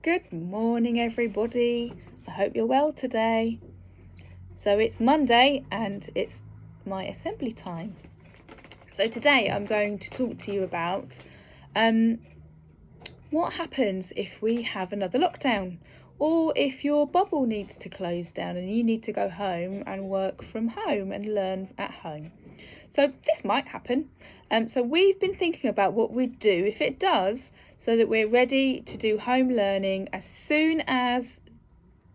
Good morning, everybody. I hope you're well today. So it's Monday and it's my assembly time. So today I'm going to talk to you about what happens if we have another lockdown, or if your bubble needs to close down and you need to go home and work from home and learn at home. So this might happen. So we've been thinking about what we'd do if it does, so that we're ready to do home learning as soon as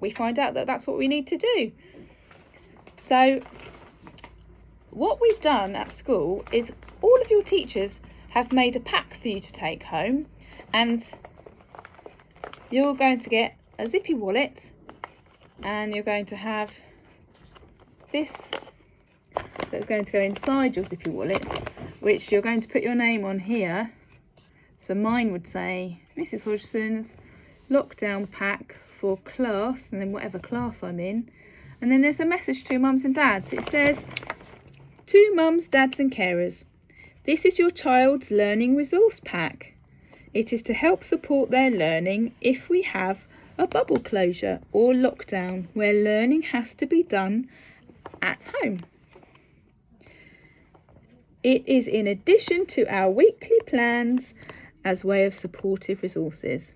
we find out that that's what we need to do. So what we've done at school is all of your teachers have made a pack for you to take home, and you're going to get a zippy wallet, and you're going to have this that's going to go inside your zippy wallet, which you're going to put your name on here. So mine would say Mrs. Hodgson's lockdown pack for class, and then whatever class I'm in. And then there's a message to mums and dads. It says, to mums, dads and carers, this is your child's learning resource pack. It is to help support their learning if we have a bubble closure or lockdown where learning has to be done at home. It is in addition to our weekly plans as way of supportive resources.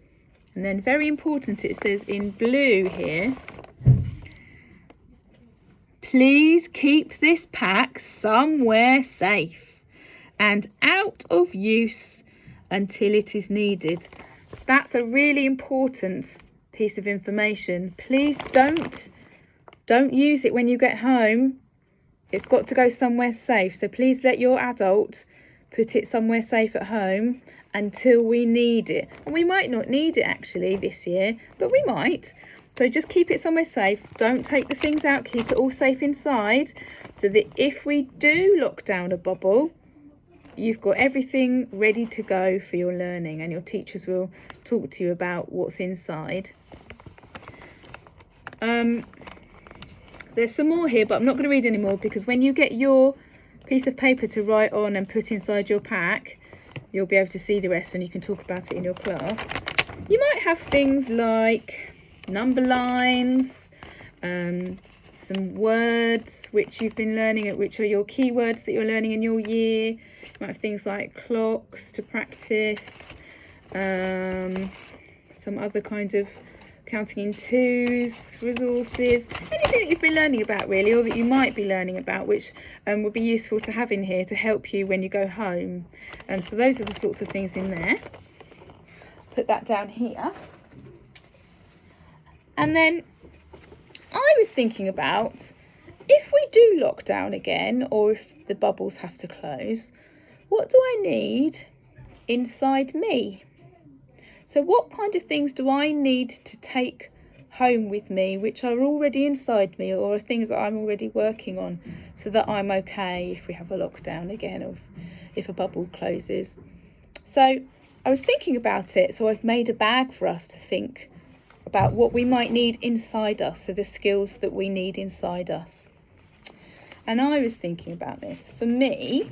And then very important, it says in blue here, please keep this pack somewhere safe and out of use until it is needed. That's a really important piece of information. Please don't use it when you get home. It's got to go somewhere safe. So please let your adult put it somewhere safe at home until we need it. And we might not need it actually this year, but we might. So just keep it somewhere safe. Don't take the things out. Keep it all safe inside, so that if we do lock down a bubble, you've got everything ready to go for your learning, and your teachers will talk to you about what's inside. There's some more here, but I'm not going to read any more, because when you get your piece of paper to write on and put inside your pack, you'll be able to see the rest and you can talk about it in your class. You might have things like number lines, some words which you've been learning, which are your keywords that you're learning in your year. You might have things like clocks to practice, some other kind of counting in twos, resources, anything that you've been learning about really, or that you might be learning about, which would be useful to have in here to help you when you go home. So those are the sorts of things in there. Put that down here. And then I was thinking about, if we do lock down again, or if the bubbles have to close, what do I need inside me? So what kind of things do I need to take home with me, which are already inside me, or are things that I'm already working on, so that I'm okay if we have a lockdown again, or if a bubble closes? So I was thinking about it, so I've made a bag for us to think about what we might need inside us, so the skills that we need inside us. And I was thinking about this. For me,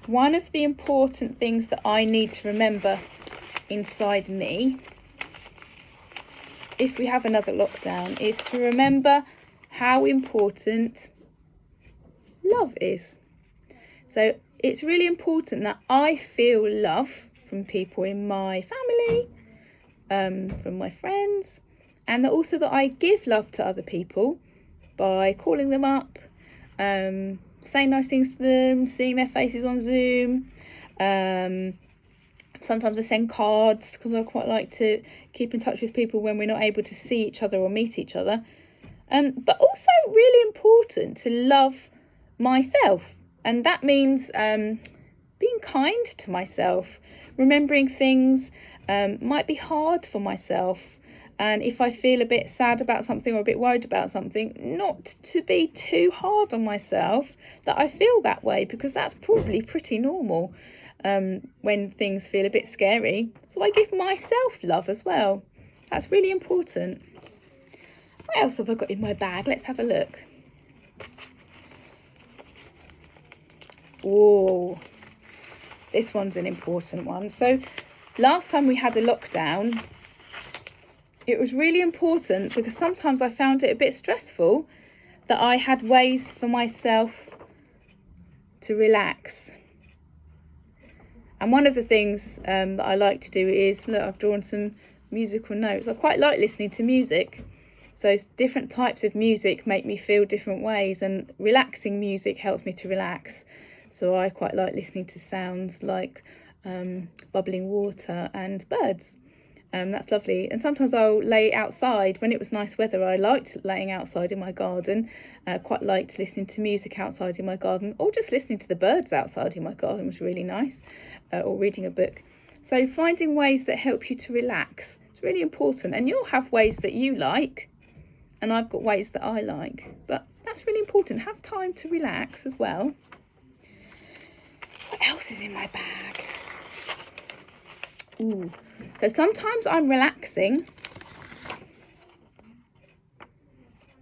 one of the important things that I need to remember inside me, if we have another lockdown, is to remember how important love is. So it's really important that I feel love from people in my family, from my friends, and that also that I give love to other people by calling them up, saying nice things to them, seeing their faces on Zoom. Sometimes I send cards, because I quite like to keep in touch with people when we're not able to see each other or meet each other. But also really important to love myself. And that means being kind to myself. Remembering things might be hard for myself. And if I feel a bit sad about something or a bit worried about something, not to be too hard on myself that I feel that way, because that's probably pretty normal when things feel a bit scary. So I give myself love as well. That's really important. What else have I got in my bag? Let's have a look. Oh, this one's an important one. So last time we had a lockdown, it was really important because sometimes I found it a bit stressful that I had ways for myself to relax. And one of the things that I like to do is, look, I've drawn some musical notes. I quite like listening to music. So different types of music make me feel different ways, and relaxing music helps me to relax. So I quite like listening to sounds like bubbling water and birds. That's lovely. And sometimes I'll lay outside. When it was nice weather, I liked laying outside in my garden. Quite liked listening to music outside in my garden, or just listening to the birds outside in my garden was really nice, or reading a book. So finding ways that help you to relax is really important. And you'll have ways that you like, and I've got ways that I like. But that's really important. Have time to relax as well. What else is in my bag? Ooh. So sometimes I'm relaxing,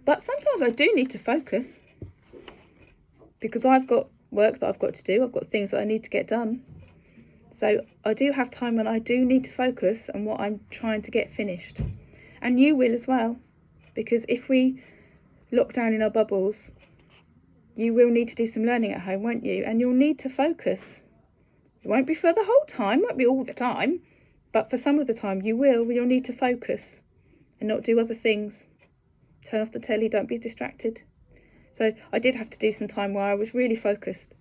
but sometimes I do need to focus because I've got work that I've got to do. I've got things that I need to get done. So I do have time when I do need to focus on what I'm trying to get finished. And you will as well, because if we lock down in our bubbles, you will need to do some learning at home, won't you? And you'll need to focus. It won't be for the whole time, won't be all the time. But for some of the time you'll need to focus and not do other things. Turn off the telly, don't be distracted. So I did have to do some time where I was really focused.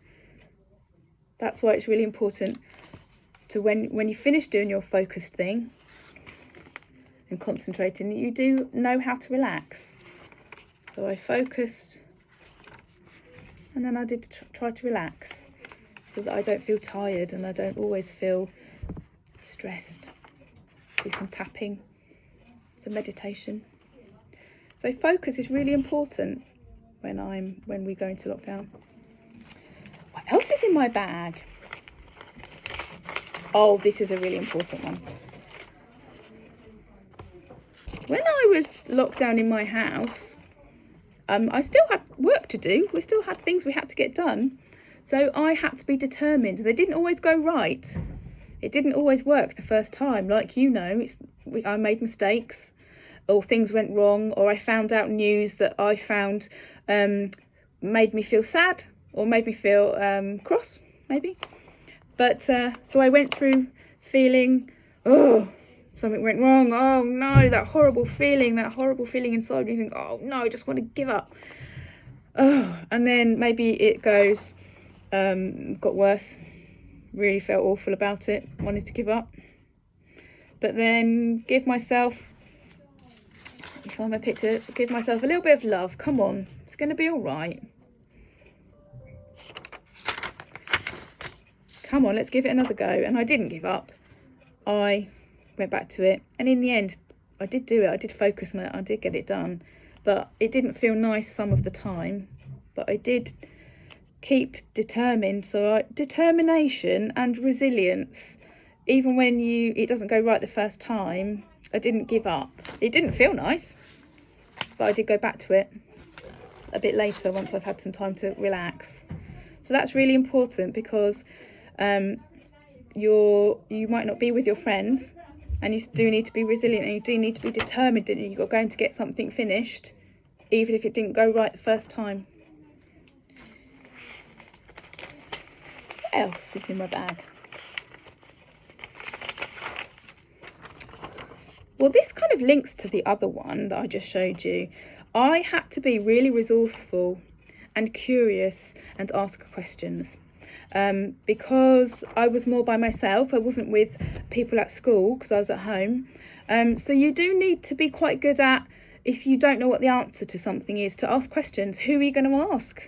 That's why it's really important to when you finish doing your focused thing and concentrating, you do know how to relax. So I focused and then I did try to relax so that I don't feel tired and I don't always feel stressed. Do some tapping, some meditation. So focus is really important when we go into lockdown. What else is in my bag? Oh, this is a really important one. When I was locked down in my house, I still had work to do. We still had things we had to get done. So I had to be determined. They didn't always go right. It didn't always work the first time. Like I made mistakes, or things went wrong, or I found out news that I found made me feel sad, or made me feel cross, maybe. But so I went through feeling, something went wrong. Oh no, that horrible feeling inside me. You think, oh no, I just want to give up. And then maybe it got worse. Really felt awful about it, wanted to give up. But then give myself a little bit of love. Come on, it's going to be all right. Come on, let's give it another go. And I didn't give up. I went back to it. And in the end, I did do it. I did focus on it. I did get it done. But it didn't feel nice some of the time. But I did keep determined. So determination and resilience. Even when it doesn't go right the first time, I didn't give up. It didn't feel nice. But I did go back to it a bit later once I've had some time to relax. So that's really important because you might not be with your friends, and you do need to be resilient, and you do need to be determined that you're going to get something finished, even if it didn't go right the first time. What else is in my bag? Well, this kind of links to the other one that I just showed you. I had to be really resourceful and curious and ask questions. Because I was more by myself. I wasn't with people at school because I was at home. So you do need to be quite good at, if you don't know what the answer to something is, to ask questions. Who are you going to ask?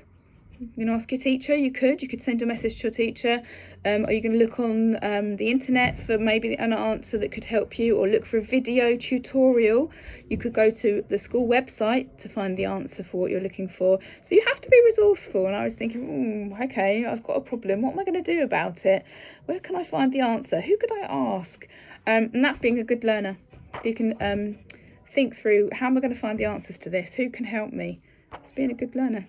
You're going to ask your teacher? You could send a message to your teacher. Are you going to look on the internet for maybe an answer that could help you, or look for a video tutorial? You could go to the school website to find the answer for what you're looking for. So you have to be resourceful. And I was thinking, okay, I've got a problem. What am I going to do about it? Where can I find the answer? Who could I ask? And that's being a good learner. You can think through, how am I going to find the answers to this? Who can help me? It's being a good learner.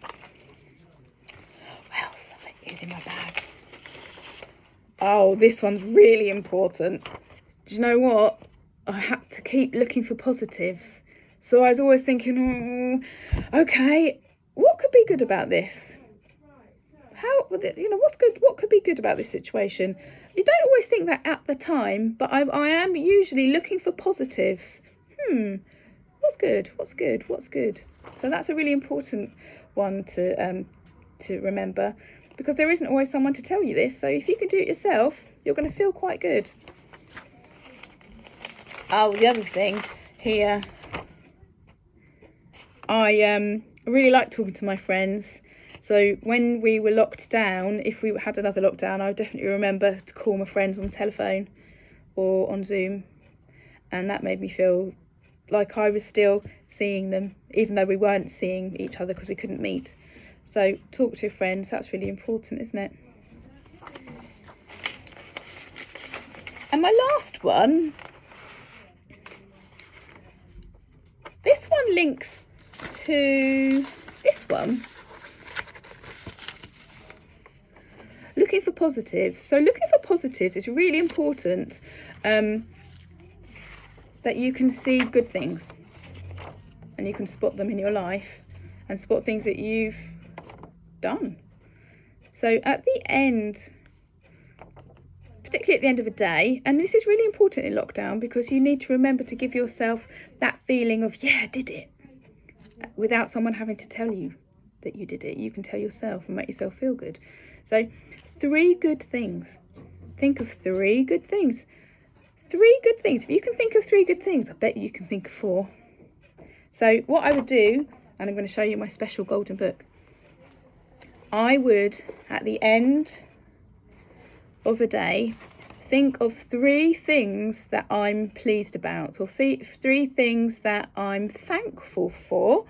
What else is in my bag? Oh, this one's really important. do you know what? I had to keep looking for positives. So I was always thinking, okay, what could be good about this? What's good? What could be good about this situation? You don't always think that at the time, but I am usually looking for positives. What's good? What's good? What's good? So that's a really important one to remember, because there isn't always someone to tell you this. So if you can do it yourself, you're going to feel quite good. Oh, the other thing here, I really like talking to my friends. So when we were locked down, if we had another lockdown, I would definitely remember to call my friends on the telephone or on Zoom. And that made me feel like I was still seeing them, even though we weren't seeing each other because we couldn't meet. So talk to your friends, that's really important, isn't it? And my last one, this one links to this one. Looking for positives. So looking for positives is really important, that you can see good things and you can spot them in your life and spot things that you've done. So at the end, particularly at the end of a day, and this is really important in lockdown because you need to remember to give yourself that feeling of, yeah, I did it, without someone having to tell you that you did it. You can tell yourself and make yourself feel good. So 3 good things. Think of 3 good things. 3 good things. If you can think of 3 good things, I bet you can think of 4. So what I would do, and I'm going to show you my special golden book, I would, at the end of a day, think of 3 things that I'm pleased about, or 3 things that I'm thankful for.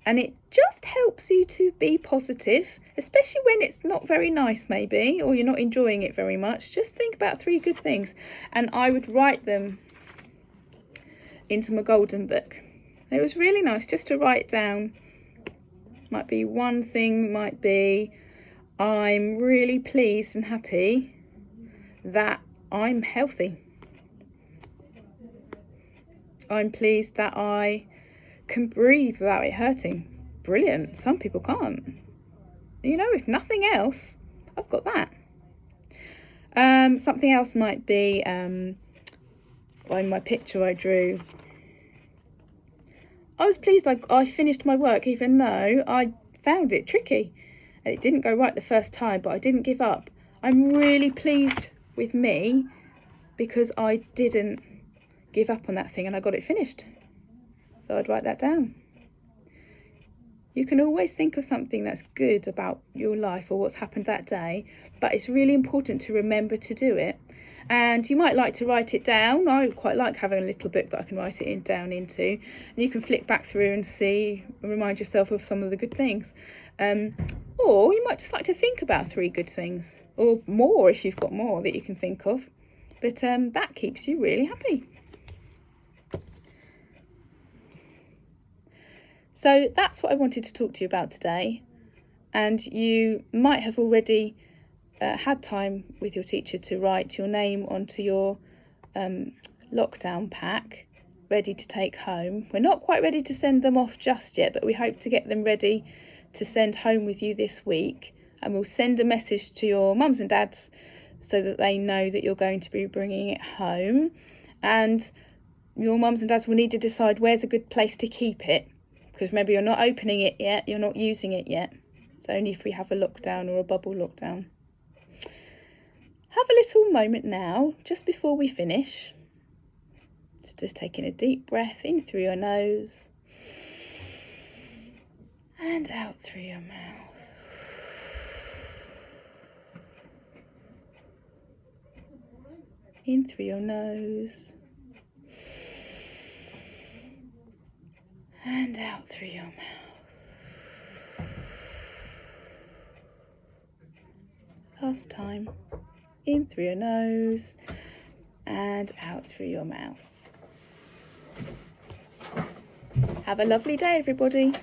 And it just helps you to be positive, especially when it's not very nice maybe, or you're not enjoying it very much. Just think about 3 good things. And I would write them into my golden book. It was really nice just to write down. Might be one thing, might be, I'm really pleased and happy that I'm healthy. I'm pleased that I can breathe without it hurting. Brilliant. Some people can't. You know, if nothing else, I've got that. Something else might be, in my picture I drew, I was pleased I finished my work even though I found it tricky and it didn't go right the first time, but I didn't give up. I'm really pleased with me because I didn't give up on that thing and I got it finished. So I'd write that down. You can always think of something that's good about your life or what's happened that day, but it's really important to remember to do it. And you might like to write it down. I quite like having a little book that I can write it down into. And you can flick back through and see, and remind yourself of some of the good things. Or you might just like to think about 3 good things, or more if you've got more that you can think of. But that keeps you really happy. So that's what I wanted to talk to you about today. And you might have already had time with your teacher to write your name onto your lockdown pack, ready to take home. We're not quite ready to send them off just yet, but we hope to get them ready to send home with you this week. And we'll send a message to your mums and dads so that they know that you're going to be bringing it home. And your mums and dads will need to decide where's a good place to keep it, because maybe you're not opening it yet, you're not using it yet. It's only if we have a lockdown or a bubble lockdown. Have a little moment now, just before we finish. Just taking a deep breath in through your nose and out through your mouth. In through your nose and out through your mouth. Last time. In through your nose and out through your mouth. Have a lovely day, everybody.